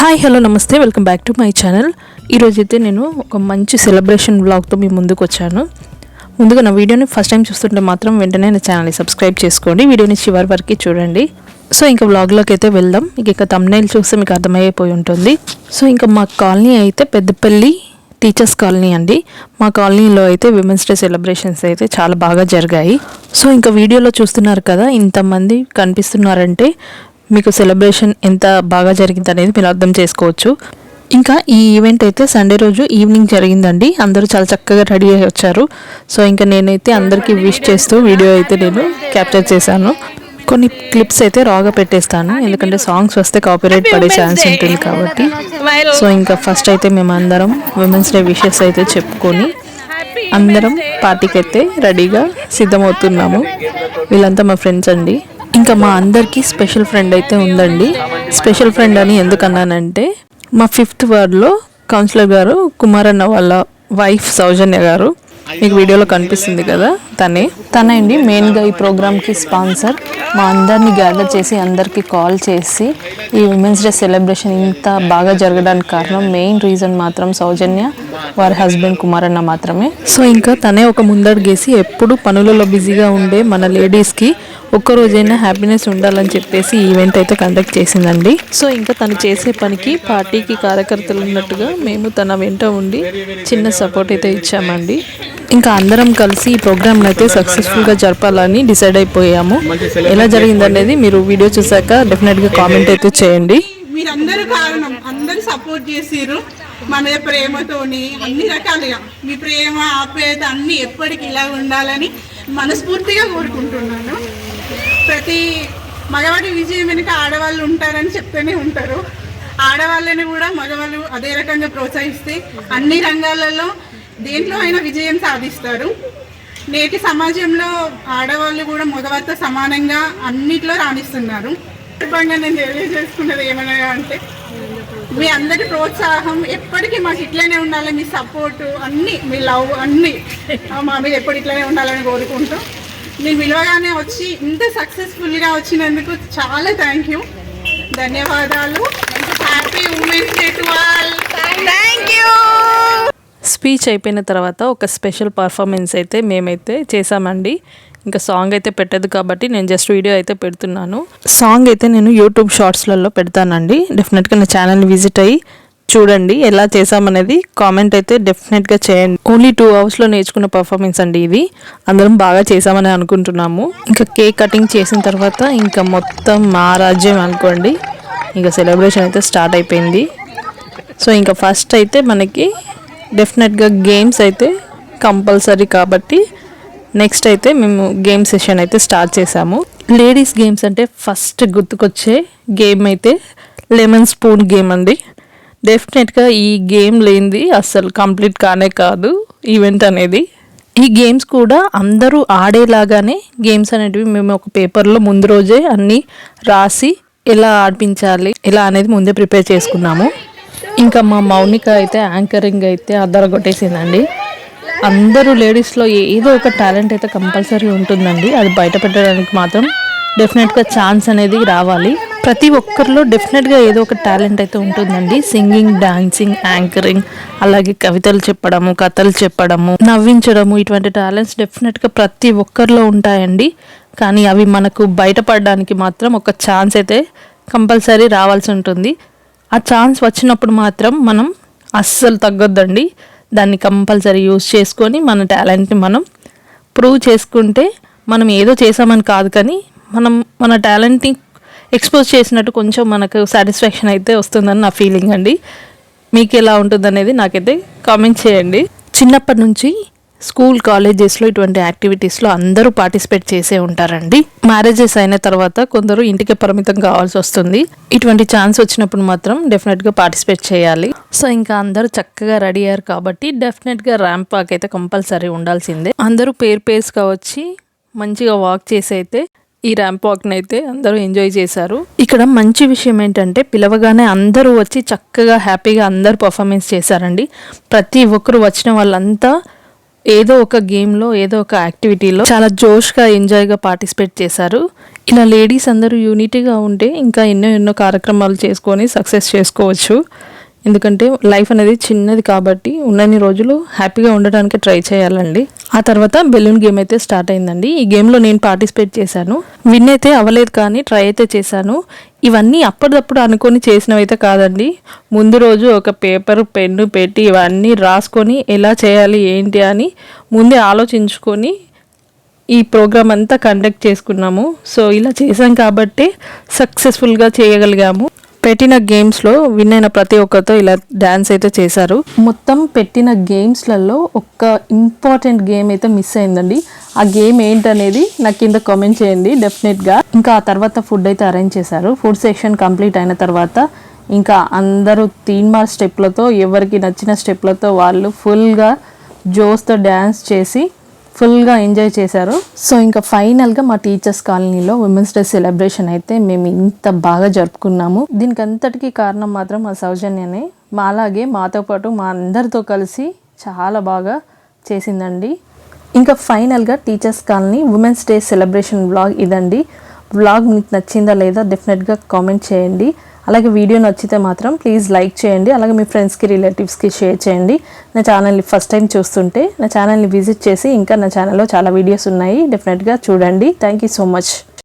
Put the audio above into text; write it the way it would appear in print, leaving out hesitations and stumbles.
Hi hello నమస్తే welcome back to my channel. ఈరోజైతే నేను ఒక మంచి సెలబ్రేషన్ వ్లాగ్తో మీ ముందుకు వచ్చాను. ముందుగా నా వీడియోని ఫస్ట్ టైం చూస్తుంటే మాత్రం వెంటనే నా ఛానల్ని సబ్స్క్రైబ్ చేసుకోండి, వీడియోని చివరి వరకు చూడండి. సో ఇంకా వ్లాగ్లోకి అయితే వెళ్దాం. ఇక తమ్నైల్ చూస్తే మీకు అర్థమైపోయి ఉంటుంది. సో ఇంకా మా కాలనీ అయితే పెద్దపల్లి టీచర్స్ కాలనీ అండి. మా కాలనీలో అయితే విమెన్స్ డే సెలబ్రేషన్స్ అయితే చాలా బాగా జరిగాయి. సో ఇంకా వీడియోలో చూస్తున్నారు కదా, ఇంతమంది కనిపిస్తున్నారంటే మీకు సెలబ్రేషన్ ఎంత బాగా జరిగింది అనేది మీరు అర్థం చేసుకోవచ్చు. ఇంకా ఈ ఈవెంట్ అయితే సండే రోజు ఈవినింగ్ జరిగిందండి. అందరూ చాలా చక్కగా రెడీ అయ్యి వచ్చారు. సో ఇంకా నేనైతే అందరికీ విష్ చేస్తూ వీడియో అయితే నేను క్యాప్చర్ చేశాను. కొన్ని క్లిప్స్ అయితే రాగా పెట్టేస్తాను, ఎందుకంటే సాంగ్స్ వస్తే కాపీరైట్ పడే ఛాన్స్ ఉంటుంది కాబట్టి. సో ఇంకా ఫస్ట్ అయితే మేము అందరం విమెన్స్ డే విషెస్ అయితే చెప్పుకొని అందరం పార్టీకి అయితే రెడీగా సిద్ధమవుతున్నాము. వీళ్ళంతా మా ఫ్రెండ్స్ అండి. ఇంకా మా అందరికీ స్పెషల్ ఫ్రెండ్ అయితే ఉందండి. స్పెషల్ ఫ్రెండ్ అని ఎందుకన్నానంటే మా 5th వార్డులో కౌన్సిలర్ గారు కుమారన్న వాళ్ళ వైఫ్ సౌజన్య గారు, మీకు వీడియోలో కనిపిస్తుంది కదా, తనే అండి మెయిన్గా ఈ ప్రోగ్రామ్కి స్పాన్సర్. మా అందరినీ గ్యాదర్ చేసి అందరికీ కాల్ చేసి ఈ ఉమెన్స్ డే సెలబ్రేషన్ ఇంత బాగా జరగడానికి కారణం, మెయిన్ రీజన్ మాత్రం సౌజన్య, వారి హస్బెండ్ కుమారన్న మాత్రమే. సో ఇంకా తనే ఒక ముందడుగేసి ఎప్పుడు పనులలో బిజీగా ఉండే మన లేడీస్కి ఒక్కరోజైనా హ్యాపీనెస్ ఉండాలని చెప్పేసి ఈవెంట్ అయితే కండక్ట్ చేసిందండి. సో ఇంకా తను చేసే పనికి పార్టీకి కార్యకర్తలు ఉన్నట్టుగా మేము తన వెంట ఉండి చిన్న సపోర్ట్ అయితే ఇచ్చామండి. ఇంకా అందరం కలిసి ఈ ప్రోగ్రామ్ అయితే సక్సెస్ఫుల్గా జరపాలని డిసైడ్ అయిపోయాము. ఎలా జరిగిందనేది మీరు వీడియో చూసాక డెఫినెట్గా కామెంట్ అయితే చేయండి. మీరందరూ కారణం, అందరూ సపోర్ట్ చేసిర్రు మన ప్రేమతోని అన్ని రకాలుగా. మీ ప్రేమ ఆప్యాయత అన్ని ఎప్పటికి ఇలా ఉండాలని మనస్ఫూర్తిగా కోరుకుంటున్నాను. ప్రతి మగవాడి విజయం వెనుక ఆడవాళ్ళు ఉంటారని చెప్తూనే ఉంటారు. ఆడవాళ్ళని కూడా మగవాళ్ళు అదే రకంగా ప్రోత్సహిస్తే అన్ని రంగాలలో దేంట్లో అయినా విజయం సాధిస్తారు. నేటి సమాజంలో ఆడవాళ్ళు కూడా మగవారితో సమానంగా అన్నిట్లో రాణిస్తున్నారు. నేను తెలియజేసుకున్నది ఏమనగా అంటే, మీ అందరి ప్రోత్సాహం ఎప్పటికీ మాకు ఇట్లనే ఉండాలని, మీ సపోర్టు అన్నీ, మీ లవ్ అన్నీ మా మీద ఎప్పుడు ఇట్లనే ఉండాలని కోరుకుంటూ, నేను విలువగానే వచ్చి ఇంత సక్సెస్ఫుల్గా వచ్చినందుకు చాలా థ్యాంక్ యూ, ధన్యవాదాలు. Happy women's day to all. Thank you. Speech అయిపోయిన తర్వాత ఒక స్పెషల్ పర్ఫార్మెన్స్ అయితే మేమైతే చేసామండి. ఇంకా సాంగ్ అయితే పెట్టదు కాబట్టి నేను జస్ట్ వీడియో అయితే పెడుతున్నాను. సాంగ్ అయితే నేను యూట్యూబ్ షార్ట్స్లలో పెడతానండి. డెఫినెట్గా నా ఛానల్ని విజిట్ అయ్యి చూడండి, ఎలా చేసామనేది కామెంట్ అయితే డెఫినెట్గా చేయండి. ఓన్లీ 2 అవర్స్లో నేర్చుకున్న పర్ఫార్మెన్స్ అండి ఇది. అందరం బాగా చేసామని అనుకుంటున్నాము. ఇంకా కేక్ కటింగ్ చేసిన తర్వాత ఇంకా మొత్తం మా రాజ్యం అనుకోండి, ఇంకా సెలబ్రేషన్ అయితే స్టార్ట్ అయిపోయింది. సో ఇంకా ఫస్ట్ అయితే మనకి డెఫినెట్గా గేమ్స్ అయితే కంపల్సరీ కాబట్టి నెక్స్ట్ అయితే మేము గేమ్ సెషన్ అయితే స్టార్ట్ చేసాము. లేడీస్ గేమ్స్ అంటే ఫస్ట్ గుర్తుకొచ్చే గేమ్ అయితే లెమన్ స్పూన్ గేమ్ అండి. డెఫినెట్గా ఈ గేమ్ లేనిది అస్సలు కంప్లీట్ కానే కాదు ఈవెంట్ అనేది. ఈ గేమ్స్ కూడా అందరూ ఆడేలాగానే గేమ్స్ అనేటివి మేము ఒక పేపర్లో ముందు రోజే అన్నీ రాసి ఎలా ఆడిపించాలి ఎలా అనేది ముందే ప్రిపేర్ చేసుకున్నాము. ఇంకా మా మౌనిక అయితే యాంకరింగ్ అయితే అద్దరగొట్టేసిందండి. అందరూ లేడీస్లో ఏదో ఒక టాలెంట్ అయితే కంపల్సరీ ఉంటుందండి. అది బయట పెట్టడానికి మాత్రం డెఫినెట్గా ఛాన్స్ అనేది రావాలి. ప్రతి ఒక్కరిలో డెఫినెట్గా ఏదో ఒక టాలెంట్ అయితే ఉంటుందండి. సింగింగ్, డాన్సింగ్, యాంకరింగ్, అలాగే కవితలు చెప్పడము, కథలు చెప్పడము, నవ్వించడము, ఇటువంటి టాలెంట్స్ డెఫినెట్గా ప్రతి ఒక్కరిలో ఉంటాయండి. కానీ అవి మనకు బయటపడడానికి మాత్రం ఒక ఛాన్స్ అయితే కంపల్సరీ రావాల్సి ఉంటుంది. ఆ ఛాన్స్ వచ్చినప్పుడు మాత్రం మనం అస్సలు తగ్గొద్దండి. దాన్ని కంపల్సరీ యూజ్ చేసుకొని మన టాలెంట్ని మనం ప్రూవ్ చేసుకుంటే మనం ఏదో చేసామని కాదు, కానీ మనం మన టాలెంట్ని ఎక్స్పోజ్ చేసినట్టు కొంచెం మనకు సాటిస్ఫాక్షన్ అయితే వస్తుందని నా ఫీలింగ్ అండి. మీకు ఎలా ఉంటుందనేది నాకైతే కామెంట్ చేయండి. చిన్నప్పటి నుంచి స్కూల్, కాలేజెస్లో ఇటువంటి యాక్టివిటీస్లో అందరూ పార్టిసిపేట్ చేసే ఉంటారండి. మ్యారేజెస్ అయిన తర్వాత కొందరు ఇంటికి పరిమితం కావాల్సి వస్తుంది. ఇటువంటి ఛాన్స్ వచ్చినప్పుడు మాత్రం డెఫినెట్గా పార్టిసిపేట్ చేయాలి. సో ఇంకా అందరూ చక్కగా రెడీ అయ్యారు కాబట్టి డెఫినెట్గా ర్యాంప్ వాక్ అయితే కంపల్సరీ ఉండాల్సిందే. అందరూ పేర్స్గా వచ్చి మంచిగా వాక్ చేసి అయితే ఈ ర్యాంప్ వాక్ని అయితే అందరూ ఎంజాయ్ చేశారు. ఇక్కడ మంచి విషయం ఏంటంటే పిలవగానే అందరూ వచ్చి చక్కగా హ్యాపీగా అందరూ పర్ఫార్మెన్స్ చేశారండి. ప్రతి ఒక్కరు వచ్చిన వాళ్ళంతా ఏదో ఒక గేమ్లో ఏదో ఒక యాక్టివిటీలో చాలా జోష్గా ఎంజాయ్గా పార్టిసిపేట్ చేశారు. ఇలా లేడీస్ అందరూ యూనిటీగా ఉంటే ఇంకా ఎన్నో కార్యక్రమాలు చేసుకొని సక్సెస్ చేసుకోవచ్చు. ఎందుకంటే లైఫ్ అనేది చిన్నది కాబట్టి ఉన్నన్ని రోజులు హ్యాపీగా ఉండడానికి ట్రై చేయాలండి. ఆ తర్వాత బెలూన్ గేమ్ అయితే స్టార్ట్ అయిందండి. ఈ గేమ్లో నేను పార్టిసిపేట్ చేశాను. విన్ అయితే అవ్వలేదు కానీ ట్రై అయితే చేశాను. ఇవన్నీ అప్పటిదప్పుడు అనుకొని చేసినవి అయితే కాదండి. ముందు రోజు ఒక పేపర్ పెన్ను పెట్టి ఇవన్నీ రాసుకొని ఎలా చేయాలి ఏంటి అని ముందే ఆలోచించుకొని ఈ ప్రోగ్రామ్ అంతా కండక్ట్ చేసుకున్నాము. సో ఇలా చేసాం కాబట్టి సక్సెస్ఫుల్గా చేయగలిగాము. పెట్టిన గేమ్స్లో విన్ అయిన ప్రతి ఒక్కరితో ఇలా డ్యాన్స్ అయితే చేశారు. మొత్తం పెట్టిన గేమ్స్లలో ఒక్క ఇంపార్టెంట్ గేమ్ అయితే మిస్ అయిందండి. ఆ గేమ్ ఏంటనేది నాకు కింద కామెంట్ చేయండి డెఫినెట్గా. ఇంకా ఆ తర్వాత ఫుడ్ అయితే అరేంజ్ చేశారు. ఫుడ్ సెక్షన్ కంప్లీట్ అయిన తర్వాత ఇంకా అందరూ తీన్మార్ స్టెప్లతో ఎవరికి నచ్చిన స్టెప్లతో వాళ్ళు ఫుల్గా జోస్తో డ్యాన్స్ చేసి ఫుల్గా ఎంజాయ్ చేశారు. సో ఇంకా ఫైనల్గా మా టీచర్స్ కాలనీలో ఉమెన్స్ డే సెలబ్రేషన్ అయితే మేము ఇంత బాగా జరుపుకున్నాము. దీనికి అంతటికీ కారణం మాత్రం మా సౌజన్యనే. అలాగే మాతో పాటు మా అందరితో కలిసి చాలా బాగా చేసిందండి. ఇంకా ఫైనల్గా teachers colony women's day celebration vlog ఇదండి. వ్లాగ్ మీకు నచ్చిందా లేదా డెఫినెట్గా కామెంట్ చేయండి. అలాగే వీడియో నచ్చితే మాత్రం ప్లీజ్ లైక్ చేయండి. అలాగే మీ ఫ్రెండ్స్కి రిలేటివ్స్కి షేర్ చేయండి. నా ఛానల్ని ఫస్ట్ టైం చూస్తుంటే నా ఛానల్ని విజిట్ చేసి ఇంకా నా ఛానల్లో చాలా వీడియోస్ ఉన్నాయి, డెఫినెట్గా చూడండి. Thank you so much.